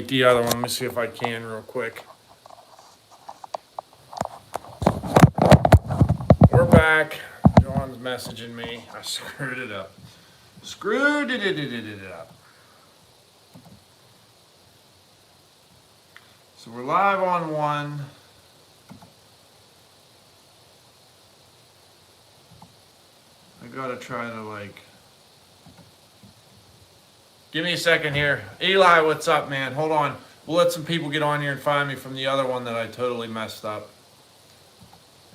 the other one. Let me see if I can real quick. We're back. John's messaging me. I screwed it up. Screwed it up. So we're live on one. I gotta try to give me a second here. Eli, what's up, man? Hold on. We'll let some people get on here and find me from the other one that I totally messed up.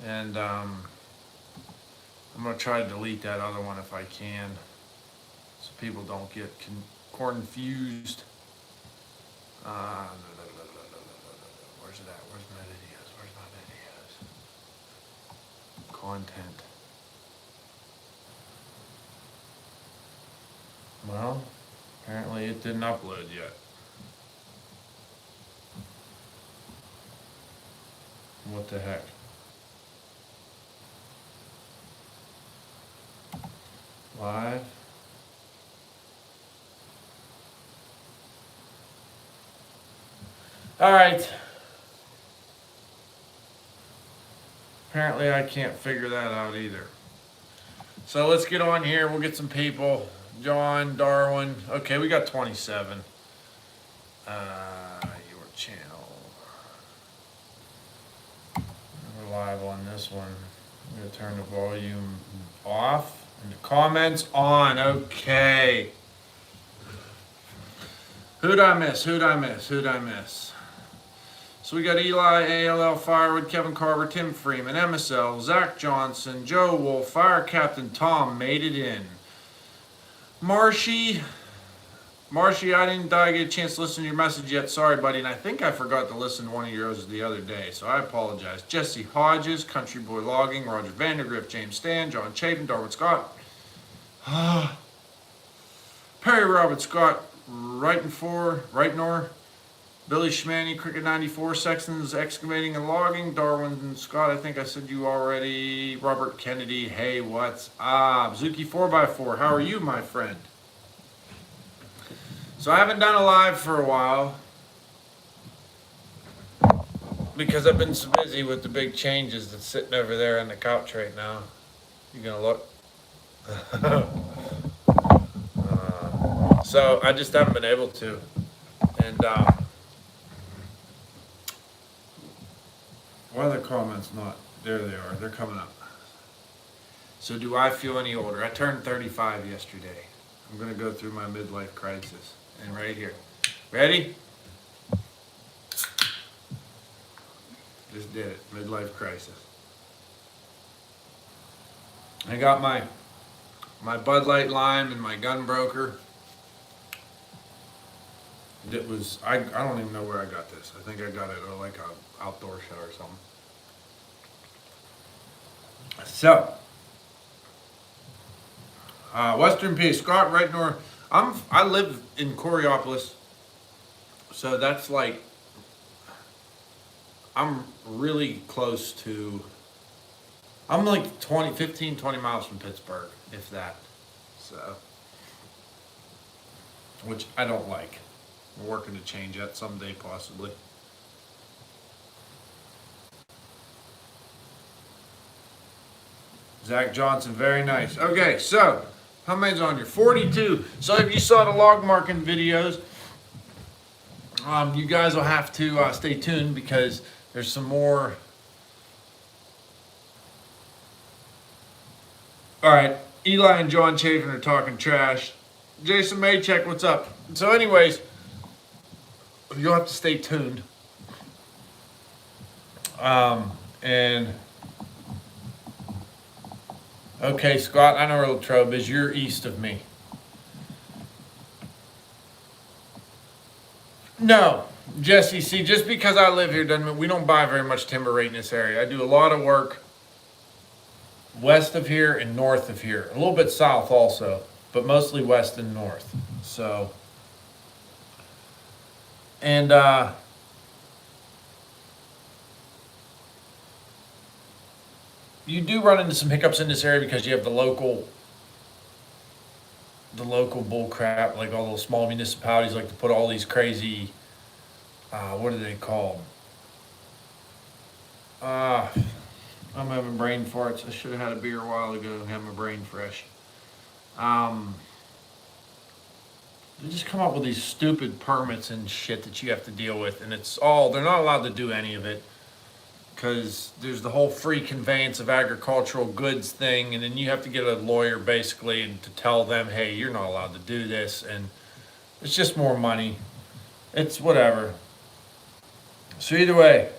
And I'm gonna try to delete that other one if I can, so people don't get confused. Where's it at? Where's my videos? Where's my videos? Content. Well, apparently it didn't upload yet. What the heck? Live. All right. Apparently I can't figure that out either. So let's get on here. We'll get some people. John, Darwin. Okay, we got 27. Your channel. We're live on this one. I'm going to turn the volume off and the comments on. Okay. Who'd I miss? So we got Eli, ALL, Firewood, Kevin Carver, Tim Freeman, MSL, Zach Johnson, Joe Wolf, Fire Captain Tom made it in. Marshy, I didn't get a chance to listen to your message yet. Sorry, buddy. And I think I forgot to listen to one of yours the other day, so I apologize. Jesse Hodges, Country Boy Logging, Roger Vandergrift, James Stan, John Chapin, Darwin Scott, Perry Robert Scott, Rightnor, Billy Schmanny, Cricket 94, Sexton's Excavating and Logging, Darwin and Scott, I think I said you already, Robert Kennedy, hey, what's up? Zuki 4x4, how are you, my friend? So I haven't done a live for a while because I've been so busy with the big changes that's sitting over there on the couch right now. You gonna look? So I just haven't been able to. And why are the comments not? There they are. They're coming up. So do I feel any older? I turned 35 yesterday. I'm going to go through my midlife crisis. And right here. Ready? Just did it. Midlife crisis. I got my Bud Light Lime and my Gun Broker. It was, I don't even know where I got this. I think I got it at like a outdoor show or something. So, Western P. Scott Rightnor. I live in Coriopolis, so that's like, I'm really close to, I'm like 15, 20 miles from Pittsburgh, if that. So, which I don't like. We're working to change that someday, possibly. Zach Johnson, very nice. Okay, so how many's on here? 42. So if you saw the log marking videos, you guys will have to stay tuned because there's some more. All right, Eli and John Chafin are talking trash. Jason Maycheck, what's up? So anyways, you'll have to stay tuned. And okay, Scott, I know where Latrobe is. You're east of me. No, Jesse, see, just because I live here doesn't mean we don't buy very much timber right in this area. I do a lot of work west of here and north of here. A little bit south also, but mostly west and north. So, and you do run into some hiccups in this area because you have the local bull crap, like all those small municipalities like to put all these crazy what are they called? I'm having brain farts. I should have had a beer a while ago and have my brain fresh. They just come up with these stupid permits and shit that you have to deal with, and they're not allowed to do any of it because there's the whole free conveyance of agricultural goods thing, and then you have to get a lawyer basically and to tell them, hey, you're not allowed to do this, and it's just more money. It's whatever. So either way,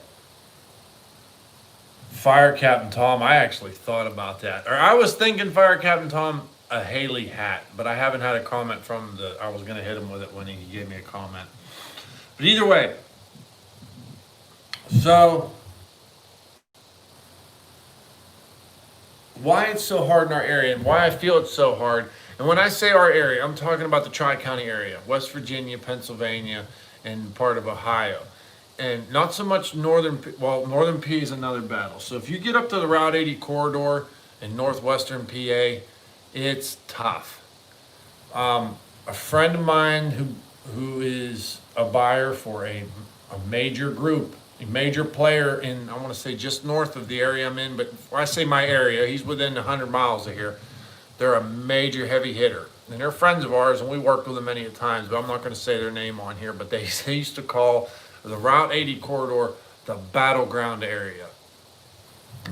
Fire Captain Tom, I actually thought about that. Or I was thinking Fire Captain Tom a Haley hat, but I haven't had a comment from I was going to hit him with it when he gave me a comment. But either way, so why it's so hard in our area and why I feel it's so hard. And when I say our area, I'm talking about the Tri-County area, West Virginia, Pennsylvania, and part of Ohio. And not so much northern PA is another battle. So if you get up to the Route 80 corridor in northwestern PA, it's tough. A friend of mine who is a buyer for a major group, a major player in, I want to say just north of the area I'm in, but when I say my area, he's within 100 miles of here. They're a major heavy hitter. And they're friends of ours, and we worked with them many times, but I'm not going to say their name on here, but they used to call the Route 80 corridor the battleground area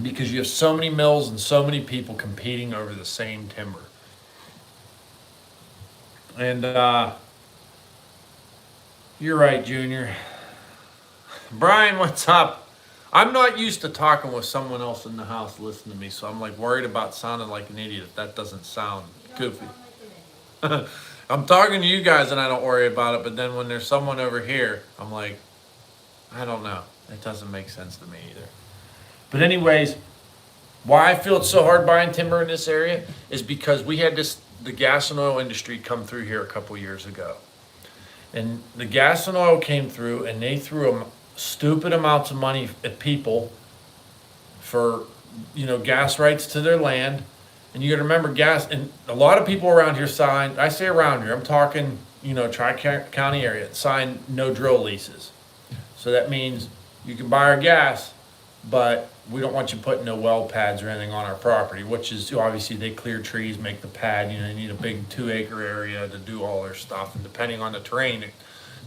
because you have so many mills and so many people competing over the same timber. And you're right, Junior. Brian, what's up? I'm not used to talking with someone else in the house listening to me, so I'm like worried about sounding like an idiot if that doesn't sound goofy. I'm talking to you guys and I don't worry about it, but then when there's someone over here, I'm like, I don't know. It doesn't make sense to me either. But anyways, why I feel it's so hard buying timber in this area is because we had the gas and oil industry come through here a couple years ago. And the gas and oil came through and they threw stupid amounts of money at people for, gas rights to their land. And you got to remember gas, and a lot of people around here signed, I say around here, I'm talking, Tri-County area, signed no drill leases. So that means you can buy our gas, but we don't want you putting no well pads or anything on our property, which is obviously they clear trees, make the pad, they need a big 2-acre area to do all their stuff. And depending on the terrain, it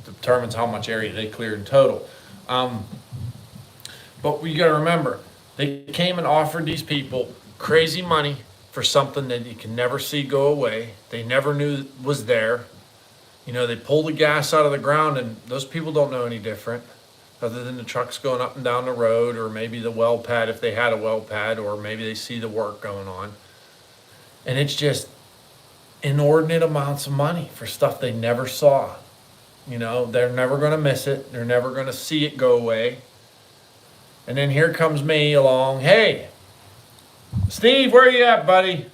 determines how much area they clear in total. But we got to remember, they came and offered these people crazy money for something that you can never see go away. They never knew was there. They pull the gas out of the ground and those people don't know any different other than the trucks going up and down the road, or maybe the well pad if they had a well pad, or maybe they see the work going on. And it's just inordinate amounts of money for stuff they never saw. They're never going to miss it. They're never going to see it go away. And then here comes me along. Hey, Steve, where you at, buddy?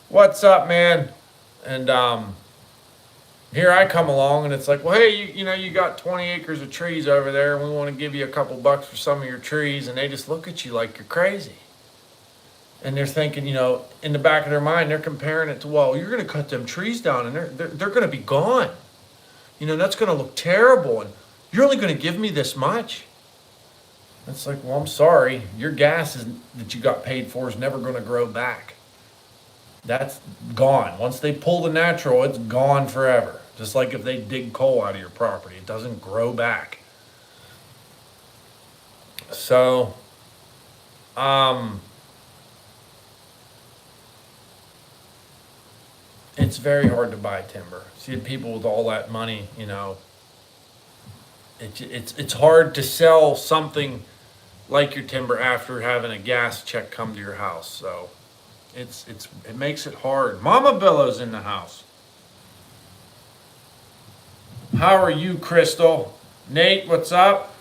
What's up, man? And here I come along, and it's like, well, hey, you got 20 acres of trees over there, and we want to give you a couple bucks for some of your trees. And they just look at you like you're crazy. And they're thinking, in the back of their mind, they're comparing it to, well, you're going to cut them trees down, and they're going to be gone. That's going to look terrible, and you're only going to give me this much. It's like, well, I'm sorry, your gas that you got paid for is never going to grow back. That's gone. Once they pull the natural, it's gone forever. Just like if they dig coal out of your property, it doesn't grow back. So, it's very hard to buy timber. See, people with all that money, it's hard to sell something like your timber after having a gas check come to your house. So it makes it hard. Mama Billow's in the house. How are you, Crystal? Nate, what's up?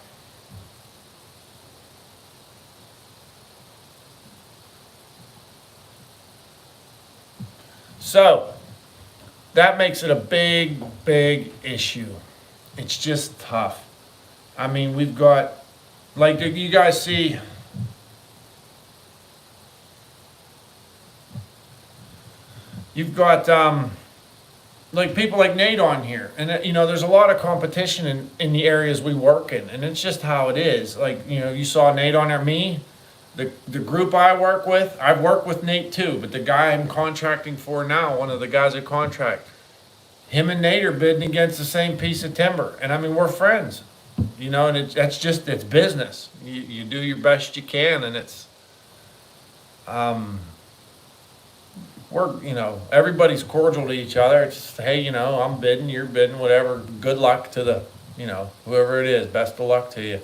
So that makes it a big, big issue. It's just tough. I mean, we've got, like you guys see, you've got like people like Nate on here, and you know, there's a lot of competition in the areas we work in, and it's just how it is. Like, you know, you saw Nate on there, me, the group I work with. I've worked with Nate too, but the guy I'm contracting for now, one of the guys I contract, him and Nate are bidding against the same piece of timber, and I mean, we're friends, you know, and that's just, it's business. You do your best you can, and it's we're, you know, everybody's cordial to each other. It's just, hey, you know, I'm bidding, you're bidding, whatever. Good luck to the, you know, whoever it is. Best of luck to you.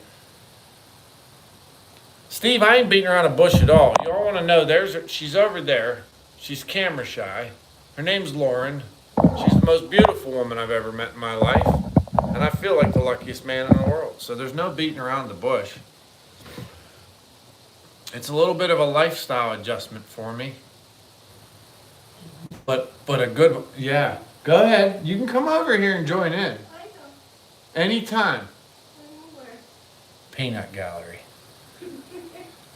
Steve, I ain't beating around a bush at all. You all want to know, she's over there. She's camera shy. Her name's Lauren. She's the most beautiful woman I've ever met in my life. And I feel like the luckiest man in the world. So there's no beating around the bush. It's a little bit of a lifestyle adjustment for me. But a good, yeah. Go ahead. You can come over here and join in. Anytime. Peanut Gallery.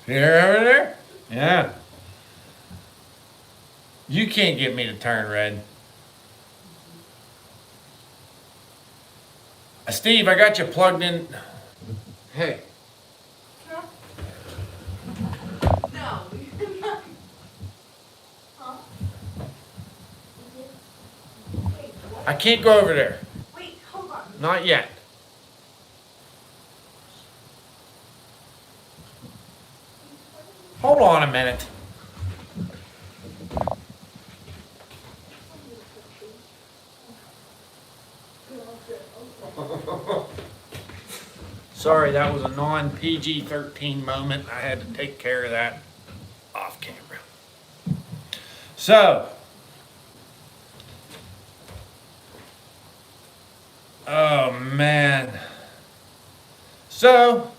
You're over there? Yeah. You can't get me to turn red. Steve, I got you plugged in. Hey. No. I can't go over there. Wait, hold on. Not yet. Hold on a minute. Sorry, that was a non-PG-13 moment. I had to take care of that off camera. So, oh man. So,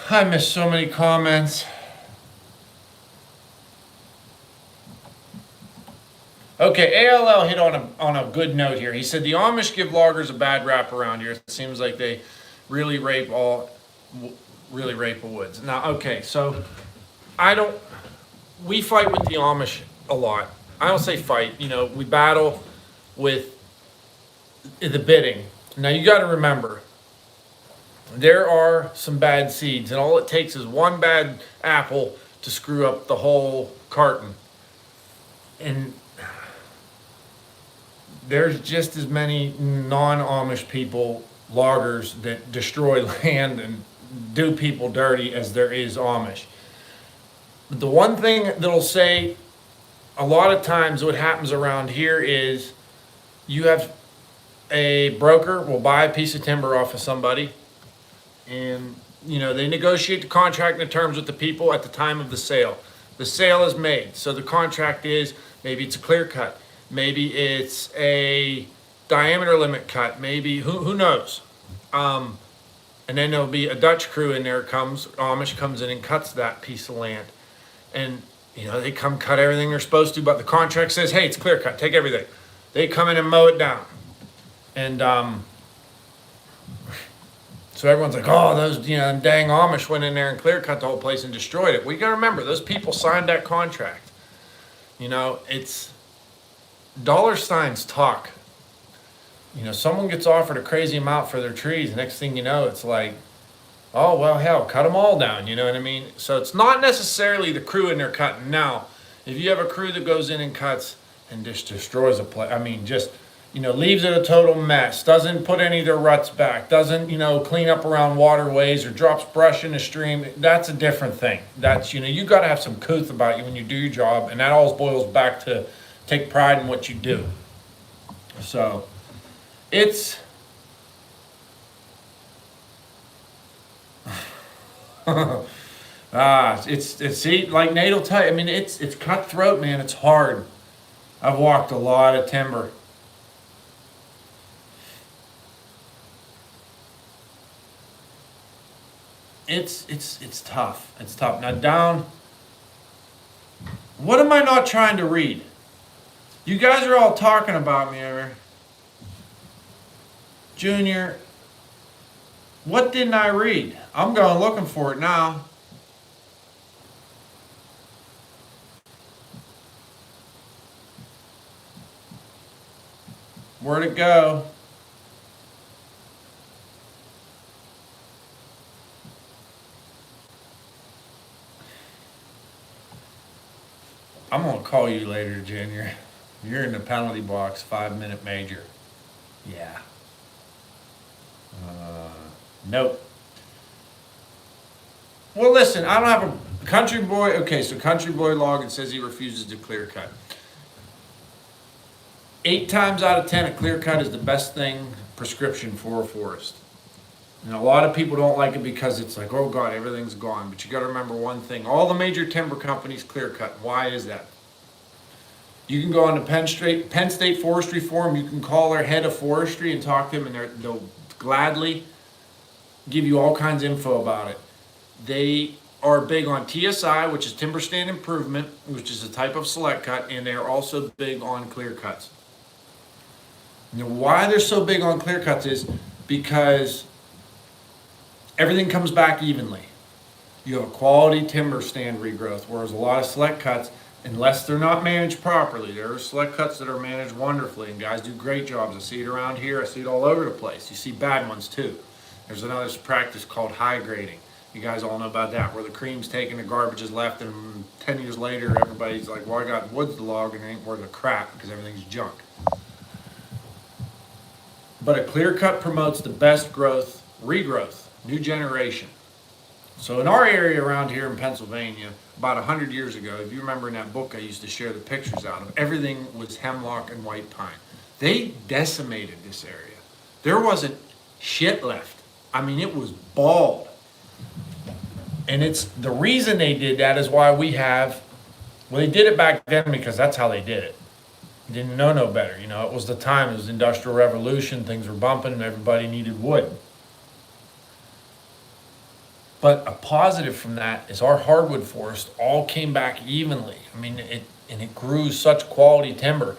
I missed so many comments. Okay, ALL hit on a good note here. He said the Amish give loggers a bad rap around here. It seems like they really rape the woods. Now, okay, so we fight with the Amish a lot. I don't say fight, you know, we battle with the bidding. Now you got to remember, there are some bad seeds, and all it takes is one bad apple to screw up the whole carton. And there's just as many non-Amish people, loggers, that destroy land and do people dirty as there is Amish. But the one thing that'll say, a lot of times what happens around here is you have a broker will buy a piece of timber off of somebody, and you know, they negotiate the contract and the terms with the people at the time of the sale. The sale is made, so the contract is, maybe it's a clear cut, maybe it's a diameter limit cut, maybe who knows. And then there'll be a Dutch crew in there, Amish comes in and cuts that piece of land. And you know, they come cut everything they're supposed to, but the contract says, hey, it's clear cut, take everything. They come in and mow it down. And so everyone's like, oh, those, you know, dang Amish went in there and clear cut the whole place and destroyed it. We got to remember, those people signed that contract. You know, it's dollar signs talk. You know, someone gets offered a crazy amount for their trees. Next thing you know, it's like, oh, well, hell, cut them all down. You know what I mean? So it's not necessarily the crew in there cutting. Now, if you have a crew that goes in and cuts and just destroys a place, I mean, just, you know, leaves it a total mess, doesn't put any of their ruts back, doesn't, you know, clean up around waterways or drops brush in the stream, that's a different thing. That's, you know, you got to have some couth about you when you do your job, and that all boils back to take pride in what you do. So it's it's see, like Nate will tell you, I mean, it's cutthroat, man. It's hard. I've walked a lot of timber. It's tough. It's tough. Now down. What am I not trying to read? You guys are all talking about me over. Junior, what didn't I read? I'm going looking for it now. Where'd it go? I'm gonna call you later, Junior. You're in the penalty box, 5-minute major. Yeah. Nope. Well, listen, I don't have a country boy. Okay, so country boy login says he refuses to clear cut. 8 times out of 10, a clear cut is the best thing prescription for a forest. And a lot of people don't like it because it's like, oh God, everything's gone. But you got to remember one thing: all the major timber companies clear cut. Why is that? You can go on the Penn State Forestry Forum. You can call their head of forestry and talk to them, and they'll gladly give you all kinds of info about it. They are big on TSI, which is timber stand improvement, which is a type of select cut, and they're also big on clear cuts. Now, why they're so big on clear cuts is because everything comes back evenly. You have a quality timber stand regrowth, whereas a lot of select cuts, unless they're not managed properly, there are select cuts that are managed wonderfully, and guys do great jobs. I see it around here. I see it all over the place. You see bad ones too. There's another practice called high grading. You guys all know about that, where the cream's taken, the garbage is left, and 10 years later, everybody's like, well, I got wood to log, and it ain't worth a crap because everything's junk. But a clear cut promotes the best growth, regrowth, new generation. So in our area around here in Pennsylvania, about 100 years ago, if you remember in that book I used to share the pictures out of, everything was hemlock and white pine. They decimated this area. There wasn't shit left. I mean, it was bald. And it's the reason they did that is why we have, well, they did it back then because that's how they did it. Didn't know no better. You know, it was the time, it was the Industrial Revolution, things were bumping and everybody needed wood. But a positive from that is our hardwood forest all came back evenly. I mean, it grew such quality timber.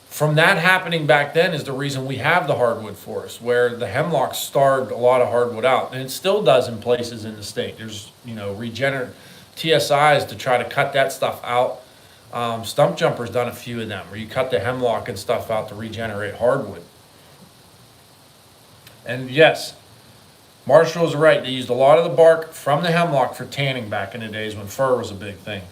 From that happening back then is the reason we have the hardwood forest, where the hemlock starved a lot of hardwood out, and it still does in places in the state. There's, you know, regenerate TSIs to try to cut that stuff out. Stump Jumper's done a few of them, where you cut the hemlock and stuff out to regenerate hardwood. And yes, Marshall's right. They used a lot of the bark from the hemlock for tanning back in the days when fur was a big thing.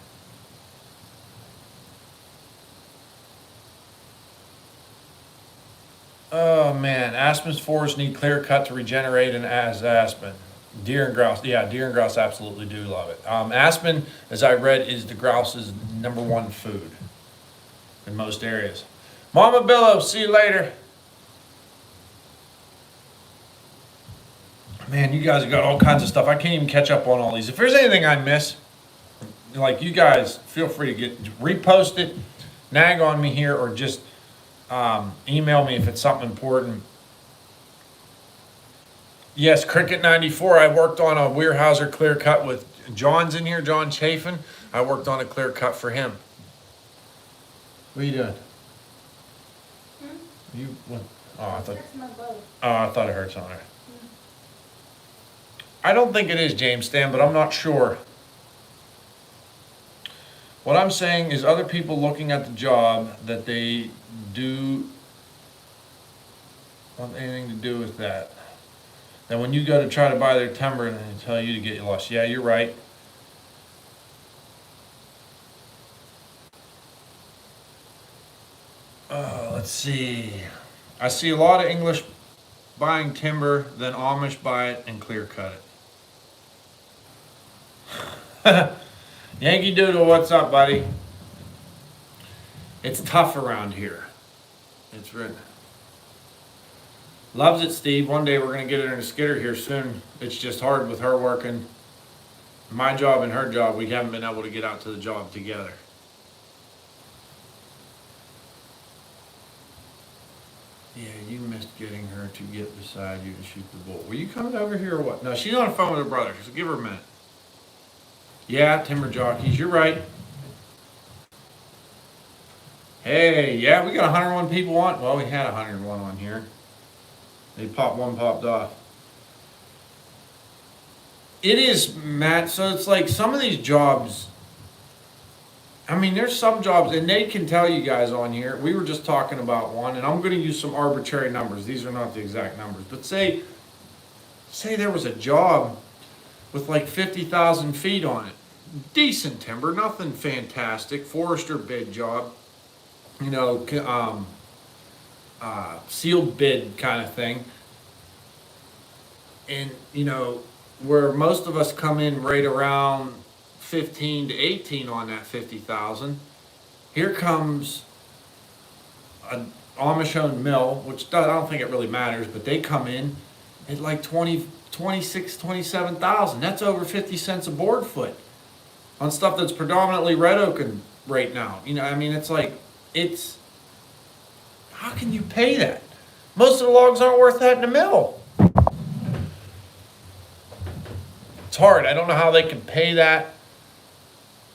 Oh man, aspen's forests need clear cut to regenerate and as aspen. Deer and grouse, yeah, deer and grouse absolutely do love it. Aspen, as I read, is the grouse's #1 food in most areas. Mama Billow, see you later. Man, you guys have got all kinds of stuff. I can't even catch up on all these. If there's anything I miss, like, you guys, feel free to repost it, nag on me here, or just email me if it's something important. Yes, Cricket 94. I worked on a Weyerhaeuser clear cut with John's in here, John Chafin. I worked on a clear cut for him. What are you doing? You what? Oh, I thought. That's my boat. Oh, I thought I heard something. I don't think it is James Stan, but I'm not sure. What I'm saying is other people looking at the job that they do want anything to do with that. Then when you go to try to buy their timber and they tell you to get lost. Yeah, you're right. Let's see. I see a lot of English buying timber, then Amish buy it and clear cut it. Yankee Doodle, what's up, buddy? It's tough around here. It's written. Loves it, Steve. One day we're going to get her in a skidder here soon. It's just hard with her working my job and her job. We haven't been able to get out to the job together. Yeah, you missed getting her to get beside you to shoot the bull. Were you coming over here or what? No, she's on the phone with her brother, so give her a minute. Yeah, timber jockeys, you're right. Hey, yeah, we got 101 people on. Well, we had 101 on here. They popped off. It is, Matt, so it's like some of these jobs, I mean, there's some jobs, and they can tell you guys on here. We were just talking about one, and I'm going to use some arbitrary numbers. These are not the exact numbers, but say there was a job with like 50,000 feet on it. Decent timber, nothing fantastic. Forester bid job, you know, sealed bid kind of thing. And, you know, where most of us come in right around 15 to 18 on that 50,000, here comes an Amish owned mill, which I don't think it really matters, but they come in at like 20, 26, 27,000. That's over 50 cents a board foot on stuff that's predominantly red oak right now. You know, I mean, it's like, how can you pay that? Most of the logs aren't worth that in the mill. It's hard. I don't know how they can pay that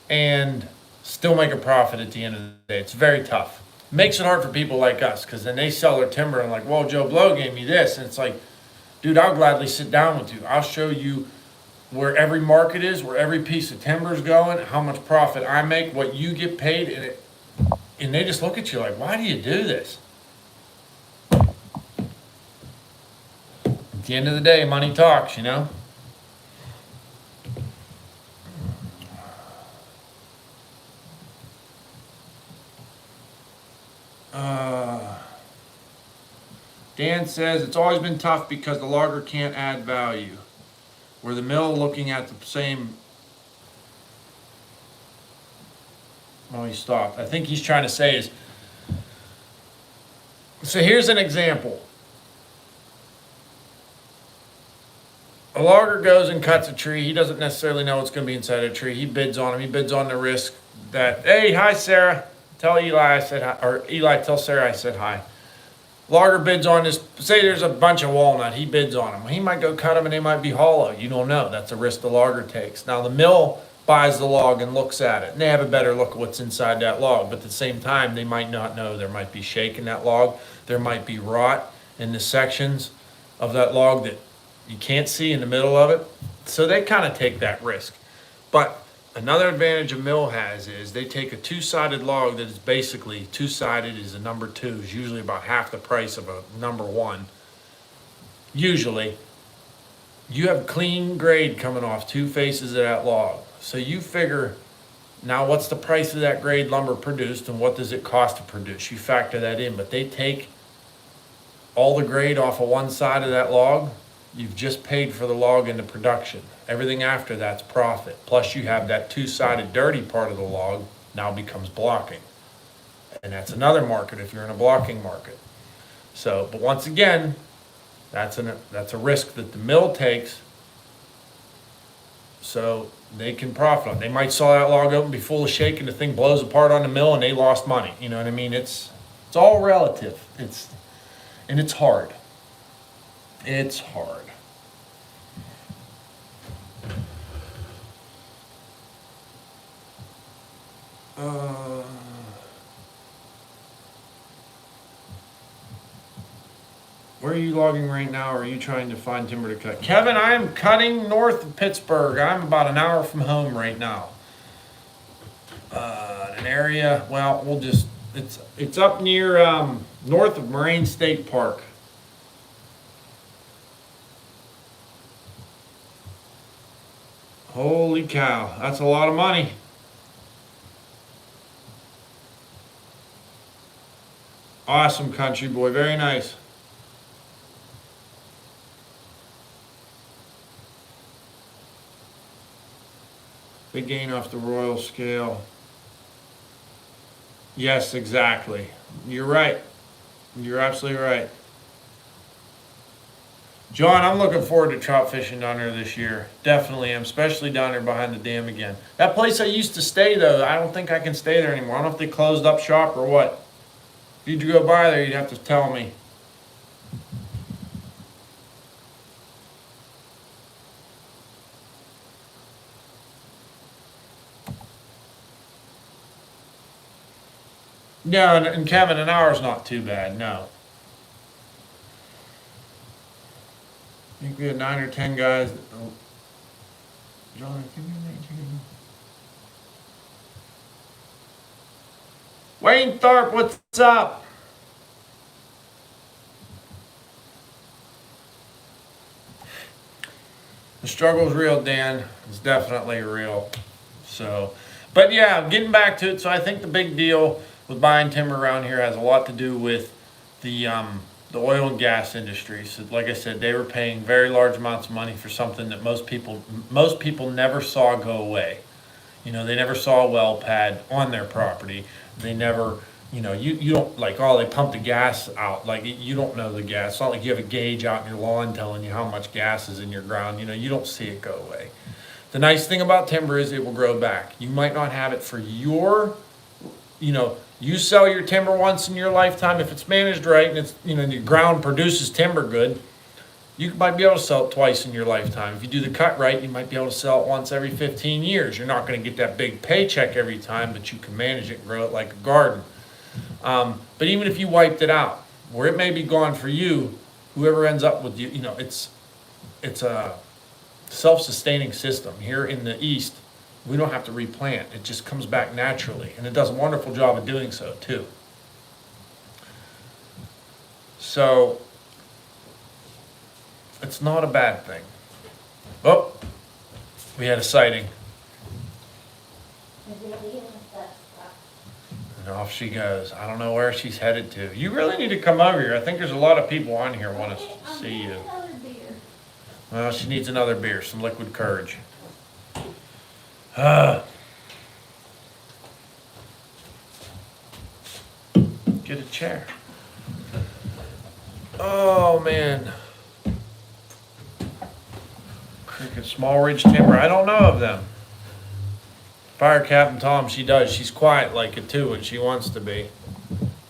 and still make a profit at the end of the day. It's very tough. Makes it hard for people like us, because then they sell their timber and like, well, Joe Blow gave me this. And it's like, dude, I'll gladly sit down with you. I'll show you where every market is, where every piece of timber is going, how much profit I make, what you get paid. And they just look at you like, why do you do this? At the end of the day, money talks, you know? Dan says it's always been tough because the logger can't add value. Where the mill looking at the same. Oh, he stopped. I think he's trying to say is. So here's an example. A logger goes and cuts a tree. He doesn't necessarily know what's going to be inside a tree. He bids on him. He bids on the risk that, hey, hi, Sarah. Tell Eli I said hi. Or Eli, tell Sarah I said hi. Logger bids on this. Say there's a bunch of walnut. He bids on them. He might go cut them and they might be hollow. You don't know. That's a risk the logger takes. Now the mill buys the log and looks at it. And they have a better look at what's inside that log. But at the same time, they might not know. There might be shake in that log. There might be rot in the sections of that log that you can't see in the middle of it. So they kind of take that risk. But another advantage a mill has is they take a two-sided log that is basically two-sided is a number two, is usually about half the price of a number one. Usually, you have clean grade coming off two faces of that log. So you figure, now what's the price of that grade lumber produced and what does it cost to produce? You factor that in, but they take all the grade off of one side of that log. You've just paid for the log into production. Everything after that's profit. Plus you have that two-sided dirty part of the log now becomes blocking. And that's another market if you're in a blocking market. So, but once again, that's a risk that the mill takes so they can profit on. They might saw that log open, be full of shake, and the thing blows apart on the mill and they lost money. You know what I mean? It's all relative. It's hard. It's hard. Where are you logging right now, or are you trying to find timber to cut? Kevin, I am cutting north of Pittsburgh. I'm about an hour from home right now. An area, well, it's up near north of Moraine State Park. Holy cow, that's a lot of money. Awesome, country boy, very nice. Big gain off the royal scale. Yes, exactly. You're right. You're absolutely right. John, I'm looking forward to trout fishing down there this year. Definitely am, especially down there behind the dam again. That place I used to stay, though, I don't think I can stay there anymore. I don't know if they closed up shop or what. If you'd go by there, you'd have to tell me. No, and Kevin, an hour's not too bad, no. I think we had 9 or 10 guys. John, give me that. Wayne Tharp, what's up? The struggle's real, Dan. It's definitely real. So, but yeah, getting back to it. So I think the big deal with buying timber around here has a lot to do with the oil and gas industry. So, like I said, they were paying very large amounts of money for something that most people never saw go away. You know, they never saw a well pad on their property. They never, you don't like, oh, they pump the gas out. Like, you don't know the gas. It's not like you have a gauge out in your lawn telling you how much gas is in your ground. You don't see it go away. The nice thing about timber is it will grow back. You might not have it for you sell your timber once in your lifetime. If it's managed right and it's, the ground produces timber good, you might be able to sell it twice in your lifetime. If you do the cut right, you might be able to sell it once every 15 years. You're not going to get that big paycheck every time, but you can manage it and grow it like a garden. But even if you wiped it out, where it may be gone for you, whoever ends up with you, it's a self-sustaining system. Here in the East, we don't have to replant. It just comes back naturally, and it does a wonderful job of doing so too. So it's not a bad thing. Oh, we had a sighting. And off she goes. I don't know where she's headed to. You really need to come over here. I think there's a lot of people on here want to see you. Well, she needs another beer, some liquid courage. Get a chair. Oh, man. Freaking Small Ridge Timber. I don't know of them. Fire Captain Tom, she does. She's quiet like it too when she wants to be.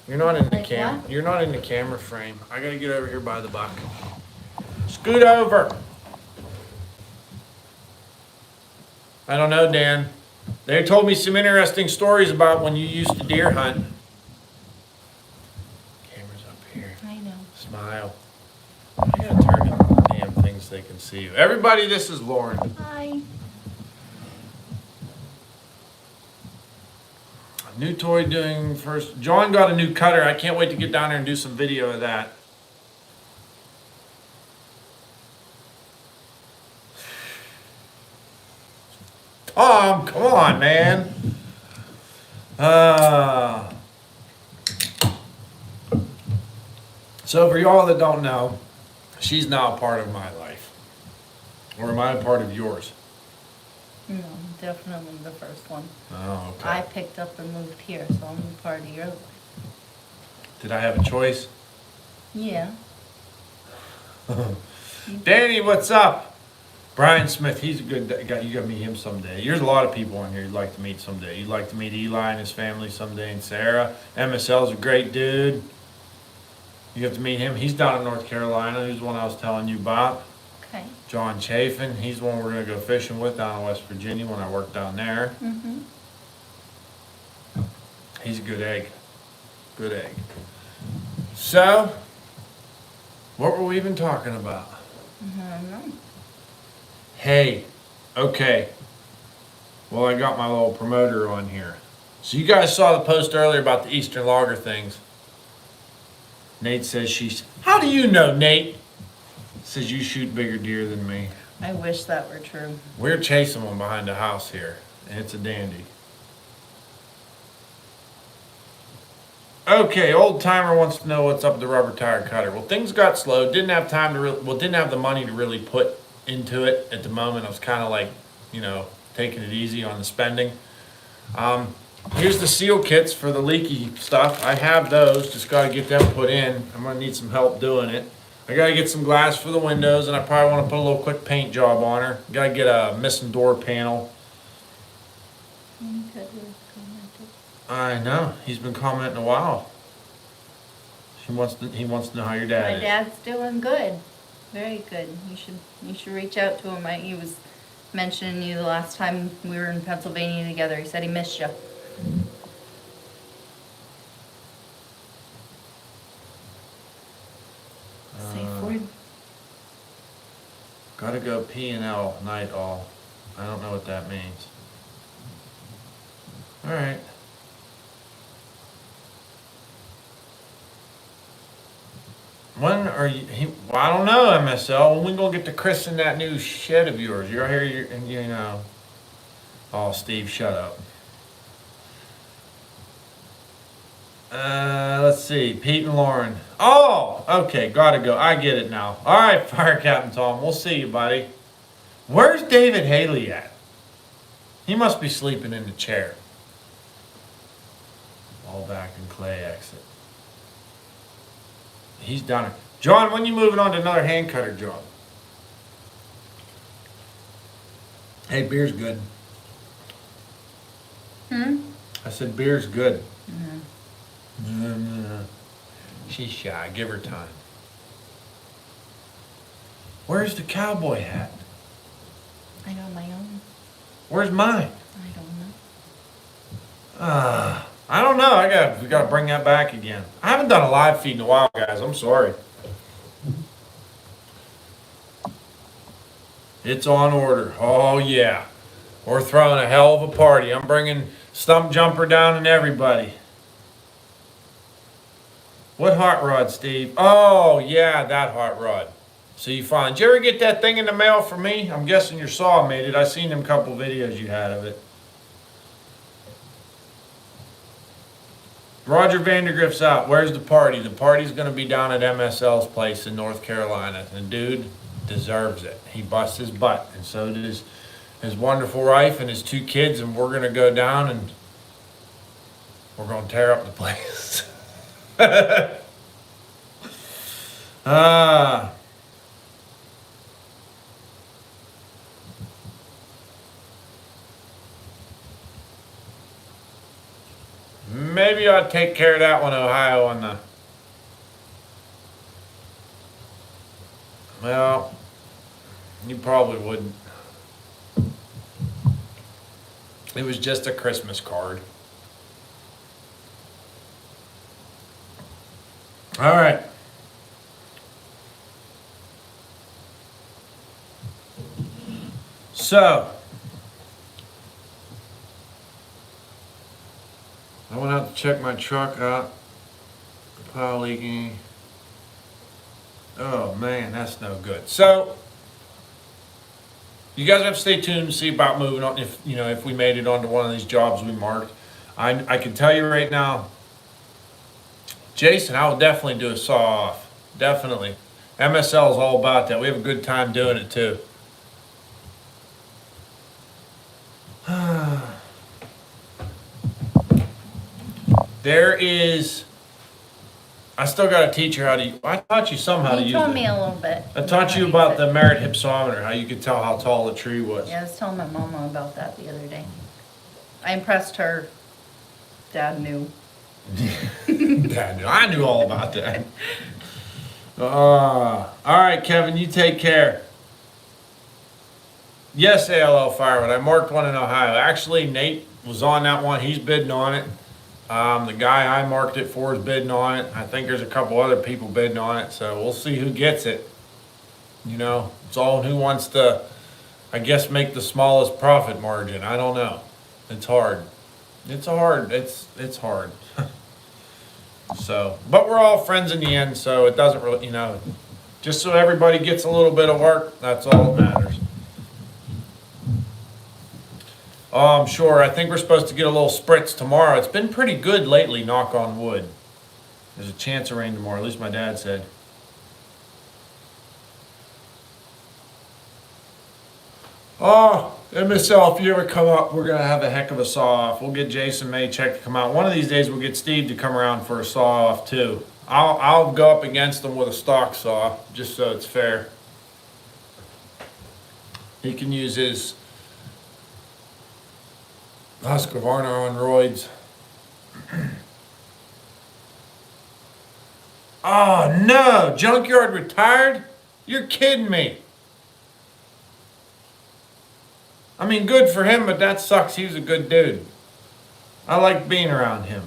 You're not in the Like camera. what? You're not in the camera frame. I gotta get over here by the buck. Scoot over. I don't know, Dan. They told me some interesting stories about when you used to deer hunt. Camera's up here. I know. Smile. I gotta turn the damn things so they can see you. Everybody, this is Lauren. Hi. New toy doing first. John got a new cutter. I can't wait to get down there and do some video of that. Tom, come on, man. So for y'all that don't know, she's now a part of my life. Or am I a part of yours? No, definitely the first one. Oh, okay. I picked up and moved here, so I'm a part of your life. Did I have a choice? Yeah. Danny, what's up? Brian Smith, he's a good guy. You got to meet him someday. There's a lot of people on here you'd like to meet someday. You'd like to meet Eli and his family someday, and Sarah. MSL's a great dude. You have to meet him. He's down in North Carolina. He's the one I was telling you about. Okay. John Chafin, he's the one we're going to go fishing with down in West Virginia when I work down there. Mm-hmm. He's a good egg. Good egg. So, what were we even talking about? I don't know. Hey, okay. Well, I got my little promoter on here. So you guys saw the post earlier about the Eastern Lager things. Nate says she's... How do you know, Nate? Says you shoot bigger deer than me. I wish that were true. We're chasing one behind the house here, and it's a dandy. Okay, old timer wants to know what's up with the rubber tire cutter. Well, things got slow. Didn't have time to didn't have the money to really put into it at the moment. I was kind of like, taking it easy on the spending. Here's the seal kits for the leaky stuff. I have those. Just got to get them put in. I'm gonna need some help doing it. I gotta get some glass for the windows, and I probably want to put a little quick paint job on her. Gotta get a missing door panel. I know. He's been commenting a while. He wants to know how your dad My is. dad's doing good. Very good. You should reach out to him. He was mentioning you the last time we were in Pennsylvania together. He said he missed you. Safe word. Gotta go P&L night all. I don't know what that means. Alright. When are you? Well, I don't know, MSL. When we gonna get to christen that new shed of yours? You're here, you know. Oh, Steve, shut up. Let's see. Pete and Lauren. Oh, okay. Gotta go. I get it now. All right, Fire Captain Tom. We'll see you, buddy. Where's David Haley at? He must be sleeping in the chair. All back and Clay exit. He's done it. John, when you moving on to another hand cutter job? Hey, beer's good. I said beer's good. She's shy. Give her time. Where's the cowboy hat? I got my own. Where's mine? I don't know. I don't know. We gotta bring that back again. I haven't done a live feed in a while, guys. I'm sorry. It's on order. Oh yeah, we're throwing a hell of a party. I'm bringing Stump Jumper down and everybody. What hot rod, Steve? Oh yeah, that hot rod. So you find? Did you ever get that thing in the mail for me? I'm guessing your saw made it. I seen them couple videos you had of it. Roger Vandergrift's out. Where's the party? The party's going to be down at MSL's place in North Carolina. And dude deserves it. He busts his butt. And so does his wonderful wife and his 2 kids. And we're going to go down and we're going to tear up the place. Maybe I'll take care of that one, Ohio, on the... Well, you probably wouldn't. It was just a Christmas card. All right. So, I went out to check my truck out. Pile leaking. Oh man, that's no good. So, you guys have to stay tuned to see about moving on. If we made it onto one of these jobs we marked, I can tell you right now, Jason, I will definitely do a saw off. Definitely. MSL is all about that. We have a good time doing it too. There is. I still got to teach her how to. I taught you some how to use it. You told me a little bit. I taught you about the merit hypsometer, how you could tell how tall the tree was. Yeah, I was telling my mama about that the other day. I impressed her. Dad knew. I knew all about that. All right, Kevin, you take care. Yes, ALL Firewood. I marked one in Ohio. Actually, Nate was on that one. He's bidding on it. The guy I marked it for is bidding on it. I think there's a couple other people bidding on it, so we'll see who gets it. It's all who wants to, I guess, make the smallest profit margin. I don't know. It's hard. It's hard. It's hard. So, but we're all friends in the end, so it doesn't really, just so everybody gets a little bit of work, that's all that matters. I'm sure. I think we're supposed to get a little spritz tomorrow. It's been pretty good lately, knock on wood. There's a chance of rain tomorrow, at least my dad said. Oh, MSL, if you ever come up, we're going to have a heck of a saw-off. We'll get Jason Maycheck to come out. One of these days, we'll get Steve to come around for a saw-off, too. I'll go up against him with a stock saw, just so it's fair. He can use his Husqvarna on roids. Oh, no! Junkyard retired? You're kidding me. I mean, good for him, but that sucks. He was a good dude. I liked being around him.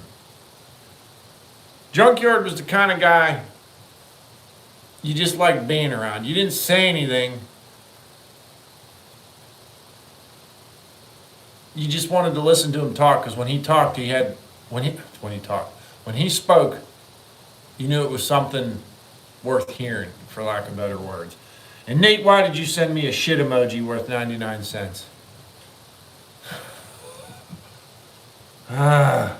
Junkyard was the kind of guy you just liked being around. You didn't say anything. You just wanted to listen to him talk, because when he talked, when he spoke, you knew it was something worth hearing, for lack of better words. And Nate, why did you send me a shit emoji worth 99 cents? Ah.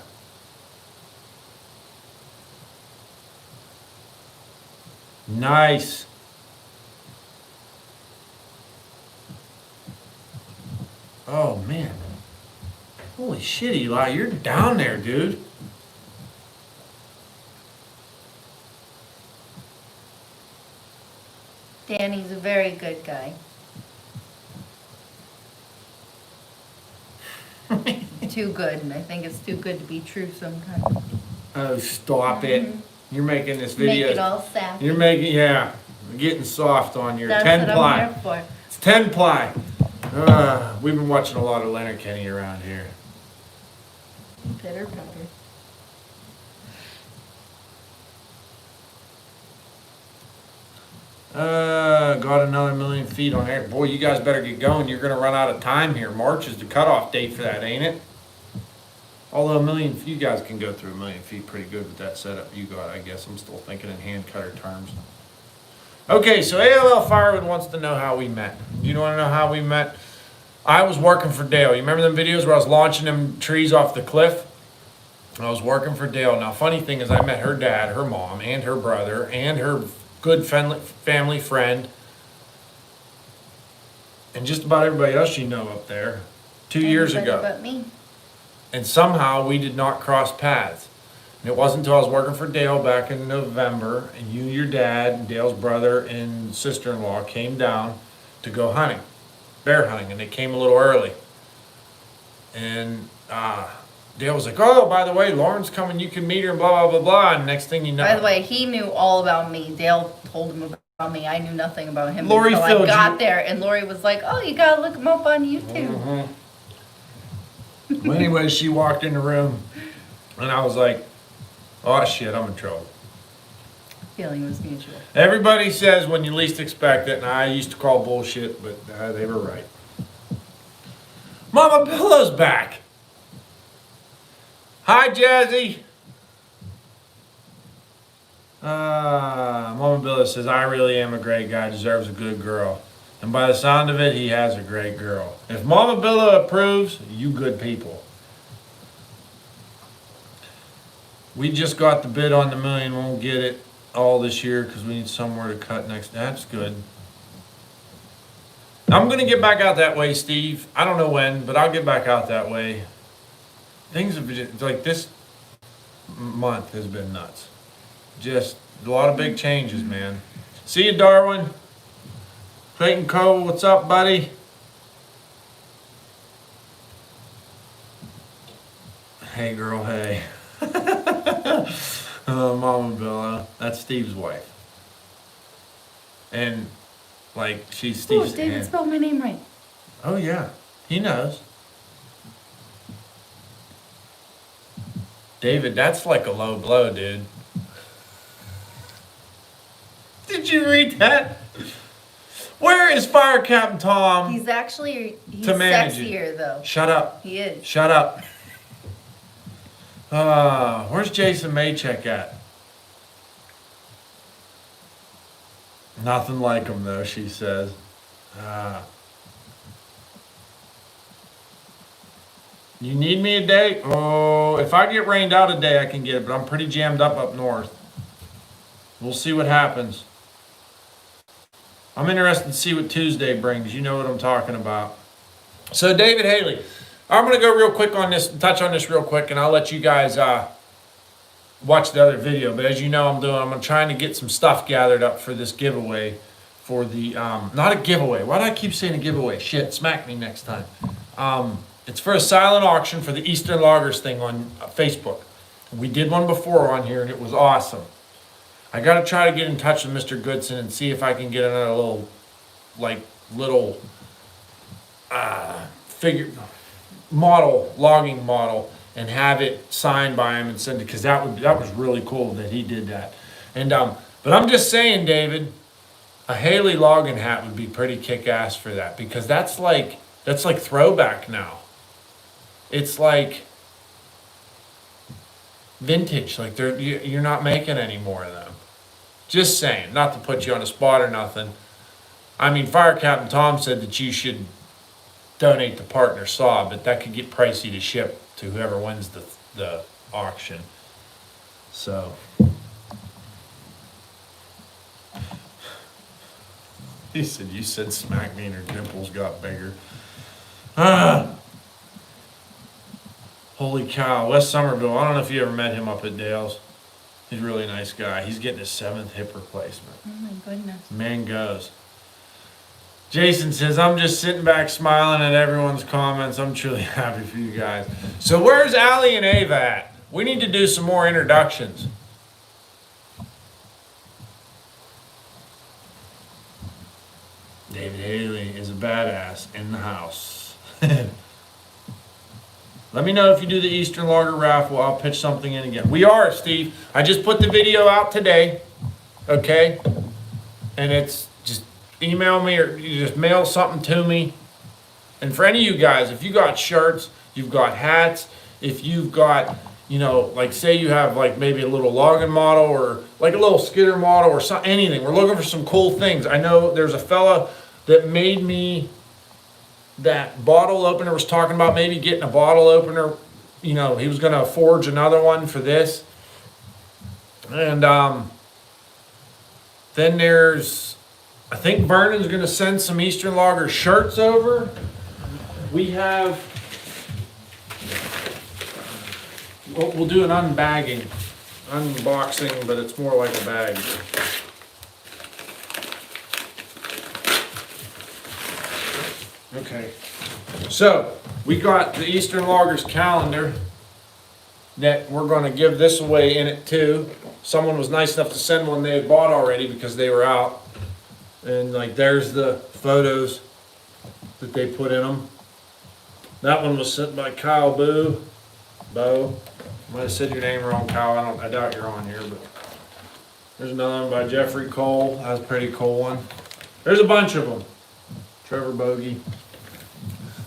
Nice. Oh, man. Holy shit, Eli, you're down there, dude. Danny's a very good guy. Too good, and I think it's too good to be true sometimes. Oh, stop it. You're making this Make video. it all sappy. You're making, yeah, getting soft on your That's 10 what ply. I'm here for. It's 10 ply. We've been watching a lot of Leonard Kenny around here. Bitter pepper. Got another million feet on there. Boy, you guys better get going. You're going to run out of time here. March is the cutoff date for that, ain't it? Although you guys can go through a million feet pretty good with that setup you got, I guess. I'm still thinking in hand cutter terms. Okay, so ALL Firewood wants to know how we met. You want to know how we met? I was working for Dale. You remember them videos where I was launching them trees off the cliff? I was working for Dale. Now, funny thing is I met her dad, her mom, and her brother, and her good family friend, and just about everybody else you know up there 2 years ago. But me. And somehow we did not cross paths. And it wasn't until I was working for Dale back in November, and you, your dad, and Dale's brother and sister-in-law came down to go hunting, bear hunting, and they came a little early. And Dale was like, "Oh, by the way, Lauren's coming, you can meet her," and blah, blah, blah, blah. And next thing you know. By the way, he knew all about me. Dale told him about me. I knew nothing about him Lori until I filled got you- there. And Lori was like, "Oh, you gotta look him up on YouTube." Well, anyway, she walked in the room, and I was like, "Oh, shit, I'm in trouble." Feeling was mutual. Everybody says when you least expect it, and I used to call bullshit, but they were right. Mama Billow's back. Hi, Jazzy. Mama Billow says, "I really am a great guy, deserves a good girl. And by the sound of it, he has a great girl. If Mama Billow approves, you good people." We just got the bid on the million. Won't get it all this year because we need somewhere to cut next. That's good. I'm going to get back out that way, Steve. I don't know when, but I'll get back out that way. Things have been, like this month has been nuts. Just a lot of big changes, man. See you, Darwin. Clayton Cole, what's up, buddy? Hey, girl, hey. Mama Bella, that's Steve's wife. And, like, she's Oh, Steve's David aunt. spelled my name right. Oh, yeah. He knows. David, that's like a low blow, dude. Did you read that? Where is Fire Captain Tom? He's actually, he's To manage it. sexier though. Shut up. He is. Shut up. Where's Jason Maycheck at? Nothing like him, though, she says. You need me a day? Oh, if I get rained out a day, I can get it, but I'm pretty jammed up north. We'll see what happens. I'm interested to see what Tuesday brings. You know what I'm talking about. So, David Haley, I'm going to go real quick on this, touch on this real quick, and I'll let you guys watch the other video. But as you know, I'm trying to get some stuff gathered up for this giveaway. For the, not a giveaway. Why do I keep saying a giveaway? Shit, smack me next time. It's for a silent auction for the Eastern Loggers thing on Facebook. We did one before on here, and it was awesome. I got to try to get in touch with Mr. Goodson and see if I can get another little figure logging model, and have it signed by him and send it, because that was really cool that he did that. And but I'm just saying, David, a Haley logging hat would be pretty kick-ass for that, because that's like throwback now. It's like vintage. Like you're not making any more of them. Just saying, not to put you on the spot or nothing. I mean, Fire Captain Tom said that you should donate the partner saw, but that could get pricey to ship to whoever wins the auction. So. He said, you said smack me and her dimples got bigger. Ah. Holy cow, West Somerville. I don't know if you ever met him up at Dale's. He's a really nice guy. He's getting his 7th hip replacement. Oh my goodness. Man goes. Jason says, I'm just sitting back smiling at everyone's comments. I'm truly happy for you guys. So where's Allie and Ava at? We need to do some more introductions. David Haley is a badass in the house. Let me know if you do the Eastern Lager raffle. I'll pitch something in again. We are, Steve. I just put the video out today. Okay? And it's just email me or you just mail something to me. And for any of you guys, if you got shirts, you've got hats, if you've got, you know, like say you have like maybe a little login model or like a little skidder model or something, anything. We're looking for some cool things. I know there's a fella that made me that bottle opener, was talking about maybe getting a bottle opener. You know, he was going to forge another one for this. And then there's, I think Vernon's going to send some Eastern Lager shirts over. We have, we'll do an unbagging, unboxing, but it's more like a bag. Okay, so we got the Eastern Lagers calendar that we're going to give this away in it too. Someone was nice enough to send one they had bought already because they were out. And like there's the photos that they put in them. That one was sent by Kyle Bo. I might have said your name wrong, Kyle. I doubt you're on here, but there's another one by Jeffrey Cole. That's a pretty cool one. There's a bunch of them. Trevor Bogey.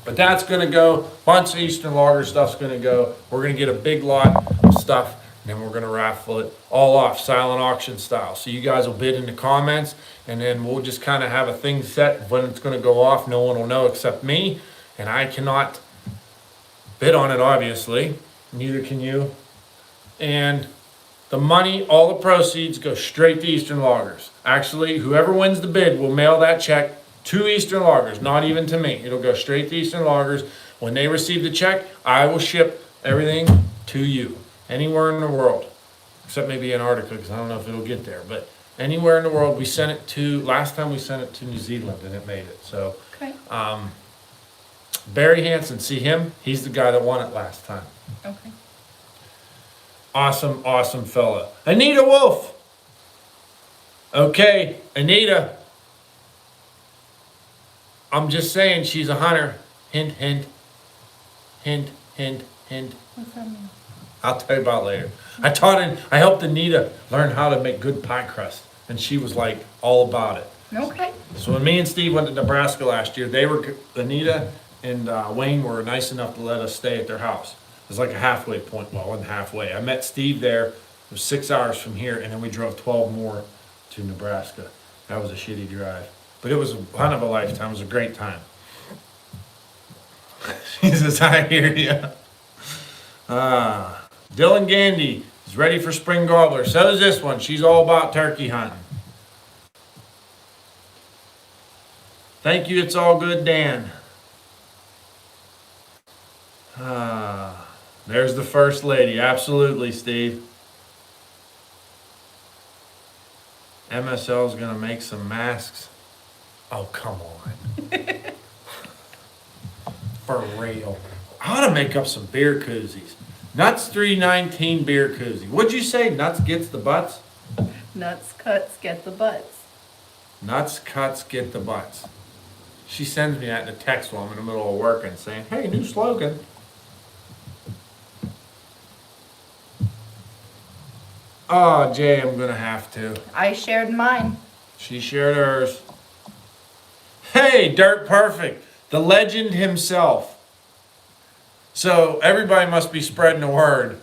But that's going to go, bunch of Eastern Lager stuff's going to go. We're going to get a big lot of stuff, and then we're going to raffle it all off, silent auction style. So you guys will bid in the comments, and then we'll just kind of have a thing set when it's going to go off. No one will know except me, and I cannot bid on it, obviously. Neither can you. And the money, all the proceeds go straight to Eastern Lagers. Actually, whoever wins the bid will mail that check to Eastern Lagers, not even to me. It'll go straight to Eastern Lagers. When they receive the check, I will ship everything to you, anywhere in the world, except maybe Antarctica, because I don't know if it'll get there. But anywhere in the world, we sent it to, last time we sent it to New Zealand, and it made it. So, Okay. Barry Hansen, see him? He's the guy that won it last time. Okay. Awesome, awesome fella. Anita Wolf. Okay, Anita. I'm just saying she's a hunter. Hint, hint. Hint, hint, hint. What's that mean? I'll tell you about it later. I helped Anita learn how to make good pie crust. And she was like all about it. Okay. So when me and Steve went to Nebraska last year, Anita and Wayne were nice enough to let us stay at their house. It was like a halfway point. Well, it wasn't halfway. I met Steve there. It was 6 hours from here, and then we drove 12 more to Nebraska. That was a shitty drive. But it was a hunt of a lifetime. It was a great time. She says, I hear you. Dylan Gandy is ready for spring gobbler. So is this one. She's all about turkey hunting. Thank you. It's all good, Dan. There's the first lady. Absolutely, Steve. MSL is going to make some masks. Oh, come on. For real. I ought to make up some beer koozies. Nuts 319 beer koozie. What'd you say? Nuts gets the butts? Nuts, cuts, get the butts. Nuts, cuts, get the butts. She sends me that in a text while I'm in the middle of working saying, hey, new slogan. Oh, Jay, I'm going to have to. I shared mine. She shared hers. Hey, Dirt Perfect, the legend himself. So everybody must be spreading the word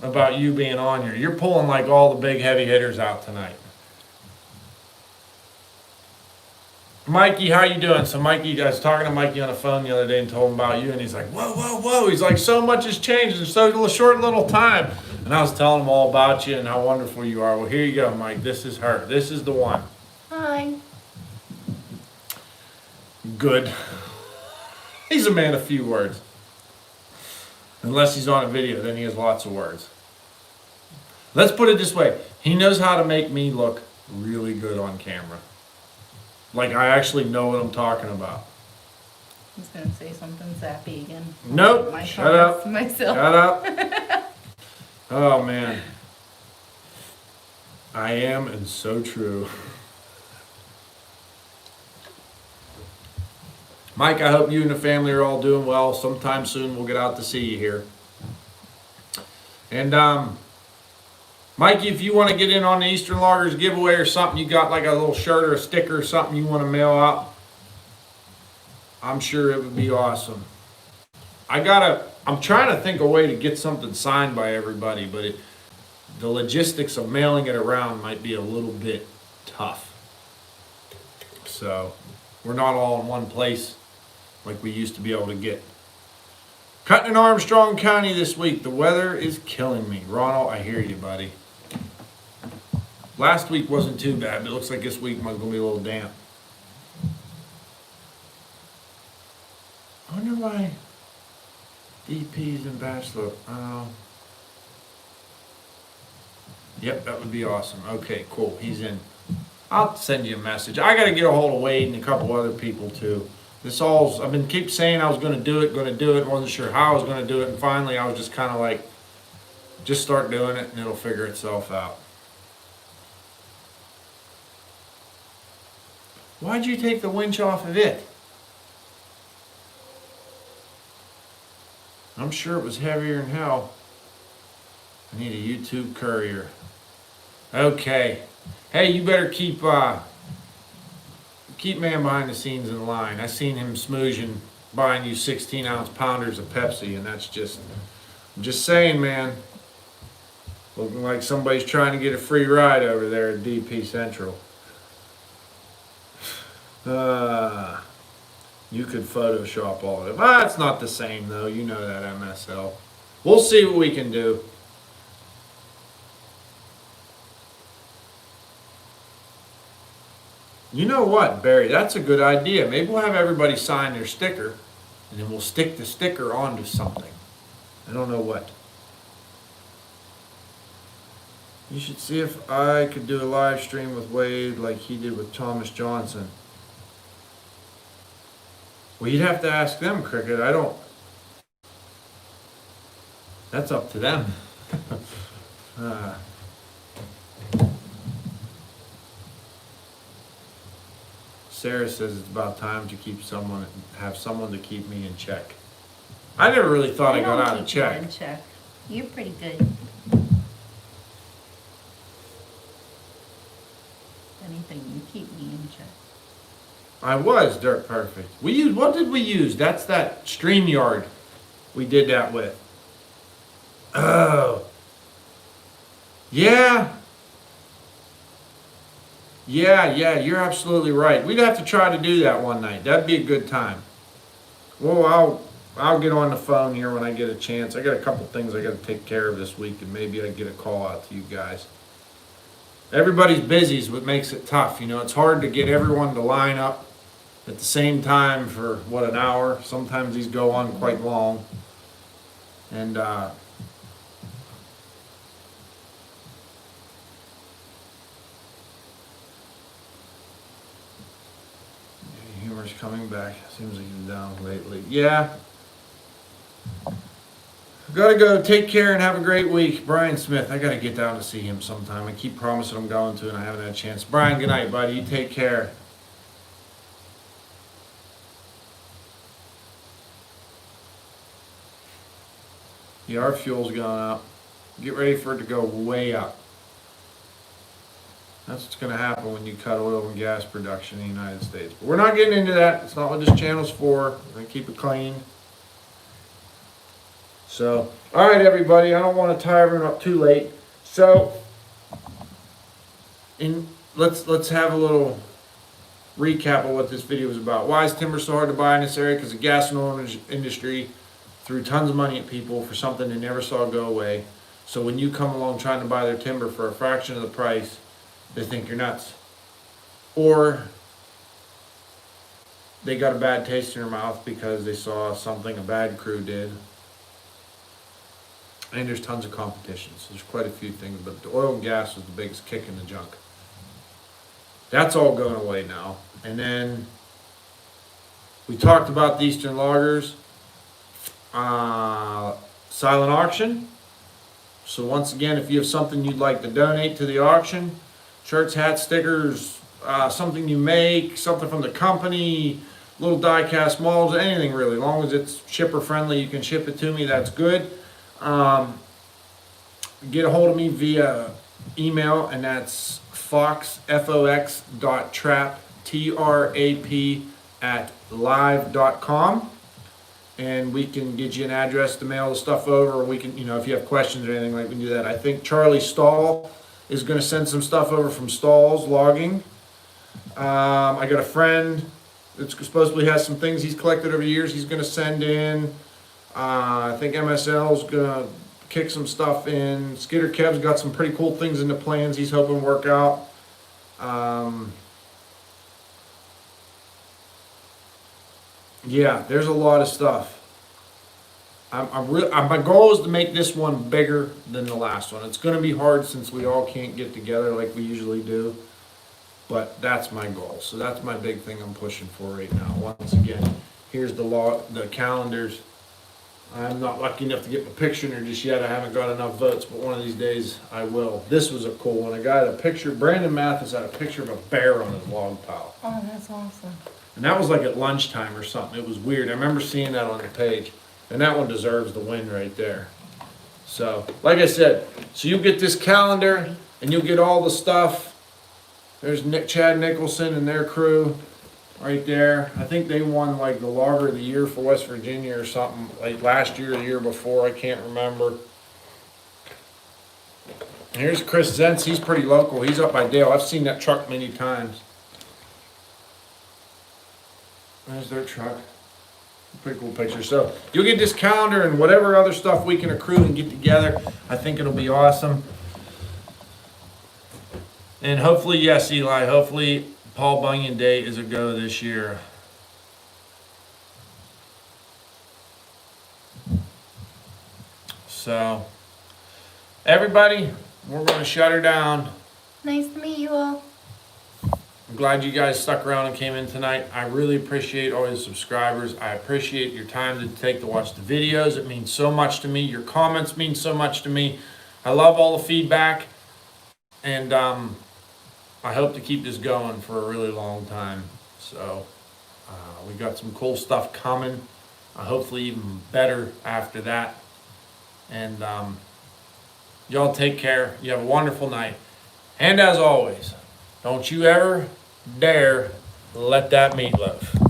about you being on here. You're pulling like all the big heavy hitters out tonight. Mikey, how you doing? So Mikey, I was talking to Mikey on the phone the other day and told him about you, and he's like, whoa, whoa, whoa. He's like, so much has changed in so short little time. And I was telling him all about you and how wonderful you are. Well, here you go, Mike. This is her. This is the one. Hi. Good. He's a man of few words. Unless he's on a video, then he has lots of words. Let's put it this way. He knows how to make me look really good on camera. Like I actually know what I'm talking about. I was gonna say something sappy again. Nope. My Shut up. comments to myself. Shut up. Oh man. I am, and so true. Mike, I hope you and the family are all doing well. Sometime soon we'll get out to see you here. And Mikey, if you want to get in on the Eastern Loggers giveaway or something, you got like a little shirt or a sticker or something you want to mail out, I'm sure it would be awesome. I'm trying to think of a way to get something signed by everybody, but the logistics of mailing it around might be a little bit tough. So we're not all in one place like we used to be able to get. Cutting in Armstrong County this week. The weather is killing me. Ronald, I hear you, buddy. Last week wasn't too bad, but it looks like this week might be a little damp. I wonder why DP's in Bachelor. Yep, that would be awesome. Okay, cool. He's in. I'll send you a message. I got to get a hold of Wade and a couple other people too. I've been keep saying I was going to do it, wasn't sure how I was going to do it, and finally I was just kind of like, just start doing it and it'll figure itself out. Why'd you take the winch off of it? I'm sure it was heavier than hell. I need a YouTube courier. Okay. Hey, you better keep man behind the scenes in line. I seen him smoozing, buying you 16-ounce pounders of Pepsi, and that's I'm just saying, man. Looking like somebody's trying to get a free ride over there at DP Central. You could Photoshop all of it. Well, it's not the same, though. You know that, MSL. We'll see what we can do. You know what, Barry? That's a good idea. Maybe we'll have everybody sign their sticker, and then we'll stick the sticker onto something. I don't know what. You should see if I could do a live stream with Wade like he did with Thomas Johnson. Well, you'd have to ask them, Cricket. I don't. That's up to them. Sarah says it's about time to have someone to keep me in check. I never really thought I got out of check. You're pretty good. If anything, you keep me in check. I was dirt perfect. What did we use? That's that StreamYard we did that with. Oh. Yeah. Yeah, you're absolutely right. We'd have to try to do that one night. That'd be a good time. Well, I'll get on the phone here when I get a chance. I got a couple things I got to take care of this week, and maybe I get a call out to you guys. Everybody's busy is what makes it tough. You know, it's hard to get everyone to line up at the same time for, an hour? Sometimes these go on quite long. And, humor's coming back. Seems like he's down lately. Yeah. Gotta go. Take care and have a great week. Brian Smith, I gotta get down to see him sometime. I keep promising I'm going to, and I haven't had a chance. Brian, good night, buddy. You take care. Yeah, our fuel's going up. Get ready for it to go way up. That's what's going to happen when you cut oil and gas production in the United States. But we're not getting into that. It's not what this channel's for. We're going to keep it clean. So, all right, everybody, I don't want to tie everyone up too late. So, let's have a little recap of what this video is about. Why is timber so hard to buy in this area? Because the gas and oil industry threw tons of money at people for something they never saw go away. So when you come along trying to buy their timber for a fraction of the price, they think you're nuts. Or they got a bad taste in their mouth because they saw something a bad crew did. And there's tons of competition, so there's quite a few things, but the oil and gas was the biggest kick in the junk. That's all going away now. And then we talked about the Eastern Loggers silent auction. So once again, if you have something you'd like to donate to the auction, shirts, hats, stickers, something you make, something from the company, little die cast molds, anything really, as long as it's shipper friendly, you can ship it to me, that's good. Get a hold of me via email, and that's fox.trap, TRAP, @live.com. And we can get you an address to mail the stuff over, or we can, if you have questions or anything, like, we can do that. I think Charlie Stahl is going to send some stuff over from Stahl's Logging. I got a friend that supposedly has some things he's collected over the years he's going to send in. I think MSL's going to kick some stuff in. Skidder Kev's got some pretty cool things in the plans he's hoping to work out. Yeah, there's a lot of stuff. My goal is to make this one bigger than the last one. It's going to be hard since we all can't get together like we usually do. But that's my goal. So that's my big thing I'm pushing for right now. Once again, here's the calendars. I'm not lucky enough to get my picture in there just yet. I haven't got enough votes, but one of these days I will. This was a cool one. I got a picture. Brandon Mathis had a picture of a bear on his log pile. Oh, that's awesome. And that was like at lunchtime or something. It was weird. I remember seeing that on the page. And that one deserves the win right there. So, like I said, so you get this calendar and you'll get all the stuff. There's Chad Nicholson and their crew right there. I think they won like the Logger of the Year for West Virginia or something, like last year or the year before. I can't remember. Here's Chris Zentz. He's pretty local. He's up by Dale. I've seen that truck many times. There's their truck. Pretty cool picture. So you'll get this calendar and whatever other stuff we can accrue and get together. I think it'll be awesome. And hopefully, yes, Eli, hopefully Paul Bunyan Day is a go this year. So, everybody, we're going to shut her down. Nice to meet you all. I'm glad you guys stuck around and came in tonight. I really appreciate all the subscribers. I appreciate your time to take to watch the videos. It means so much to me. Your comments mean so much to me. I love all the feedback. And I hope to keep this going for a really long time. So we got some cool stuff coming. Hopefully even better after that. And y'all take care. You have a wonderful night. And as always, don't you ever dare let that meatloaf.